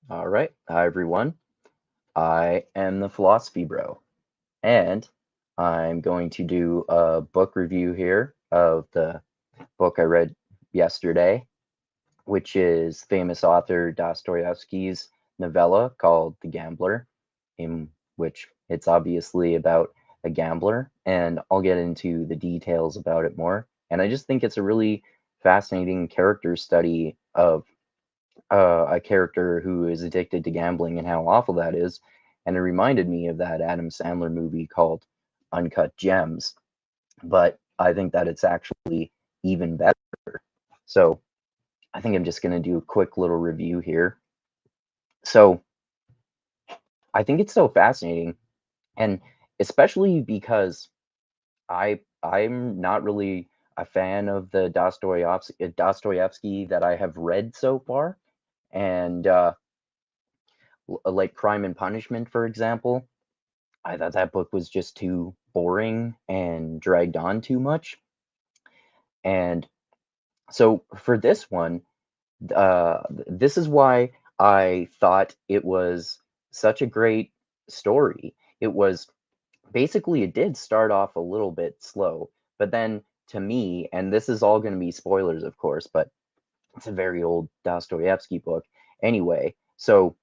All right. Hi, everyone. I am the Philosophy Bro, and I'm going to do a book review here of the book I read yesterday, which is famous author Dostoyevsky's novella called The Gambler, in which it's obviously about a gambler, and I'll get into the details about it more. And I just think it's a really fascinating character study of a character who is addicted to gambling and how awful that is. And it reminded me of that Adam Sandler movie called Uncut Gems. But I think that it's actually even better. So I think I'm just going to do a quick little review here. So I think it's so fascinating, and especially because I'm not really a fan of the Dostoyevsky that I have read so far, and like Crime and Punishment, for example. I thought that book was just too boring and dragged on too much. And so for this one, this is why I thought it was such a great story. It was basically, it did start off a little bit slow, but then to me, and this is all going to be spoilers, of course, but it's a very old Dostoevsky book anyway. So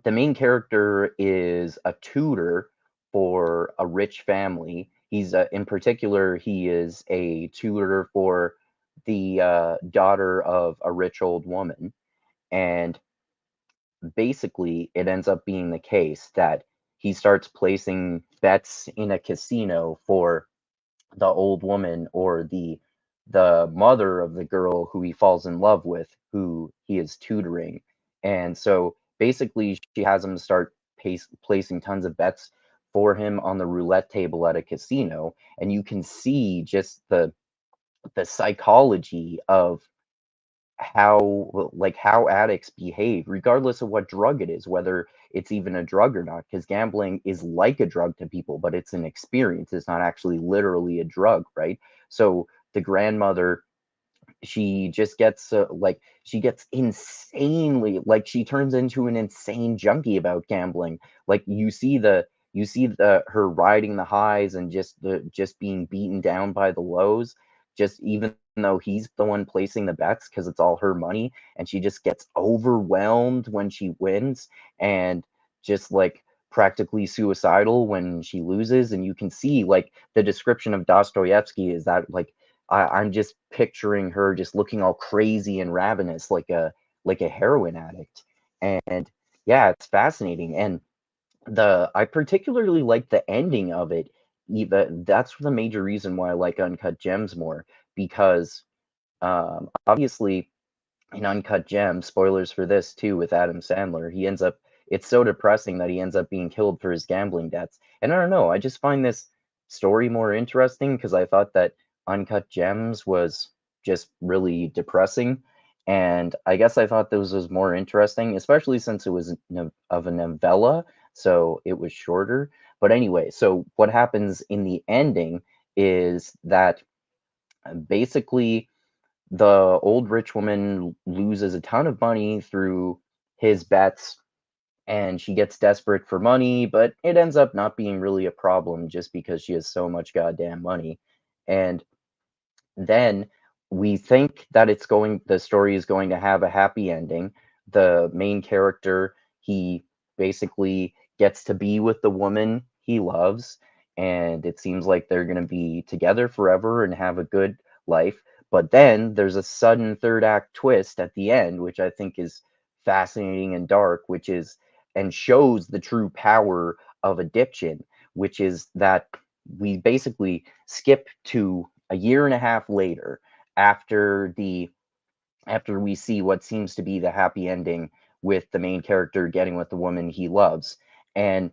the main character is a tutor for a rich family. In particular, he is a tutor for the daughter of a rich old woman. And basically, it ends up being the case that he starts placing bets in a casino for the old woman or the mother of the girl who he falls in love with, who he is tutoring. And so basically, she has him start placing tons of bets for him on the roulette table at a casino, and you can see just the psychology of how addicts behave regardless of what drug it is, whether it's even a drug or not, because gambling is like a drug to people, but it's an experience. It's not actually literally a drug, right? So the grandmother, she just gets she gets insanely, like, she turns into an insane junkie about gambling. Like, you see the her riding the highs and just being beaten down by the lows, just even though he's the one placing the bets because it's all her money, and she just gets overwhelmed when she wins, and just like practically suicidal when she loses. And you can see, like, the description of Dostoevsky is that, like, I'm just picturing her just looking all crazy and ravenous, like a heroin addict. And yeah, it's fascinating. And the I particularly like the ending of it. Even that's the major reason why I like Uncut Gems more, because obviously in Uncut Gems, spoilers for this too, with Adam Sandler, he ends up, it's so depressing that he ends up being killed for his gambling debts. And I don't know, I just find this story more interesting because I thought that Uncut Gems was just really depressing. And I guess I thought this was more interesting, especially since it was of a novella, so it was shorter. But anyway, so what happens in the ending is that basically the old rich woman loses a ton of money through his bets, and she gets desperate for money, but it ends up not being really a problem just because she has so much goddamn money. And then we think that the story is going to have a happy ending. The main character, he basically gets to be with the woman he loves, and it seems like they're going to be together forever and have a good life. But then there's a sudden third act twist at the end, which I think is fascinating and dark, which is, and shows the true power of addiction, which is that we basically skip to a year and a half later, after the after we see what seems to be the happy ending with the main character getting with the woman he loves. And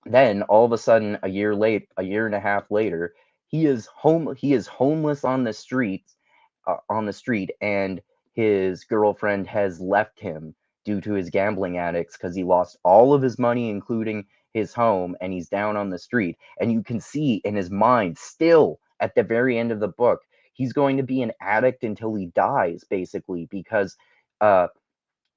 then all of a sudden, a year and a half later, he is homeless on the street, and his girlfriend has left him due to his gambling addicts because he lost all of his money, including his home, and he's down on the street. And you can see in his mind, still at the very end of the book, he's going to be an addict until he dies, basically, because uh,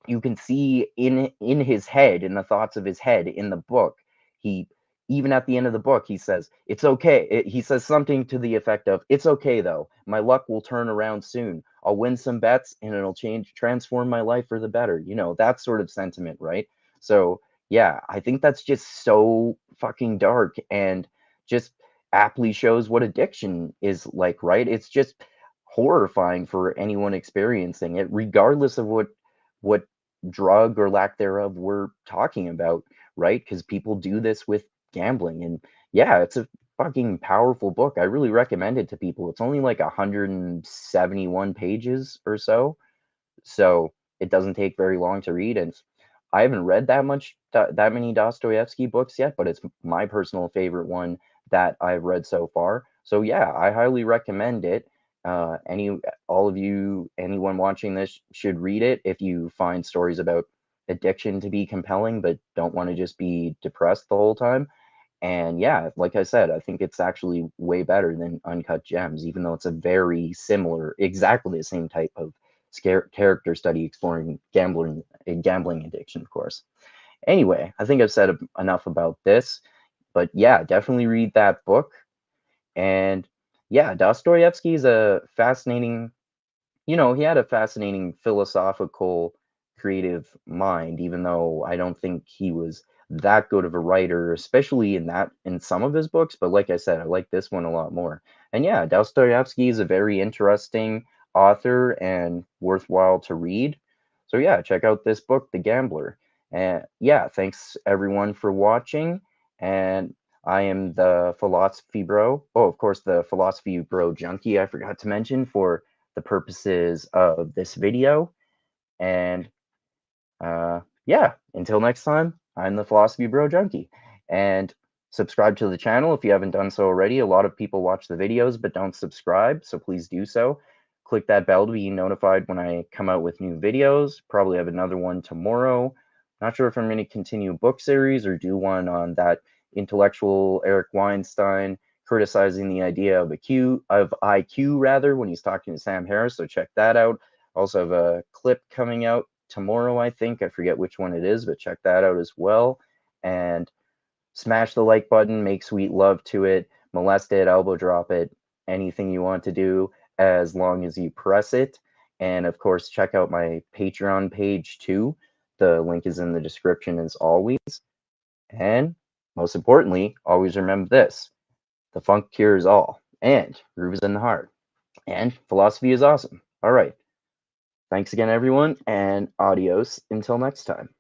you can see in his head, in the thoughts of his head in the book, he even at the end of the book, he says, "It's okay." He says something to the effect of, "It's okay though. My luck will turn around soon. I'll win some bets and it'll transform my life for the better." That sort of sentiment, right? So, yeah, I think that's just so fucking dark and just aptly shows what addiction is like, right? It's just horrifying for anyone experiencing it, regardless of what drug or lack thereof we're talking about, right? Because people do this with gambling. And yeah, it's a fucking powerful book. I really recommend it to people. It's only like 171 pages or so. So it doesn't take very long to read. And I haven't read that many Dostoevsky books yet, but it's my personal favorite one that I've read so far. So yeah, I highly recommend it. All of you, anyone watching this should read it if you find stories about addiction to be compelling, but don't want to just be depressed the whole time. And yeah, like I said, I think it's actually way better than Uncut Gems, even though it's a very similar, exactly the same type of character study exploring gambling addiction, of course. Anyway, I think I've said enough about this, but yeah, definitely read that book. And yeah, Dostoevsky is a fascinating, he had a fascinating philosophical, creative mind, even though I don't think he was that good of a writer, especially in some of his books. But like I said, I like this one a lot more. And yeah, Dostoevsky is a very interesting author and worthwhile to read. So yeah, check out this book, The Gambler. And yeah, thanks everyone for watching. And I am the philosophy bro. Oh, of course, the philosophy bro junkie, I forgot to mention for the purposes of this video. And yeah, until next time, I'm the Philosophy Bro Junkie. And subscribe to the channel if you haven't done so already. A lot of people watch the videos but don't subscribe, so please do so. Click that bell to be notified when I come out with new videos. Probably have another one tomorrow. Not sure if I'm going to continue a book series or do one on that intellectual Eric Weinstein criticizing the idea of IQ rather when he's talking to Sam Harris. So check that out. Also have a clip coming out tomorrow, I think. I forget which one it is, but check that out as well. And smash the like button, make sweet love to it, molest it, elbow drop it, anything you want to do as long as you press it. And of course, check out my Patreon page too. The link is in the description as always. And most importantly, always remember this: the funk cures all, and groove is in the heart, and philosophy is awesome. All right. Thanks again, everyone, and adios until next time.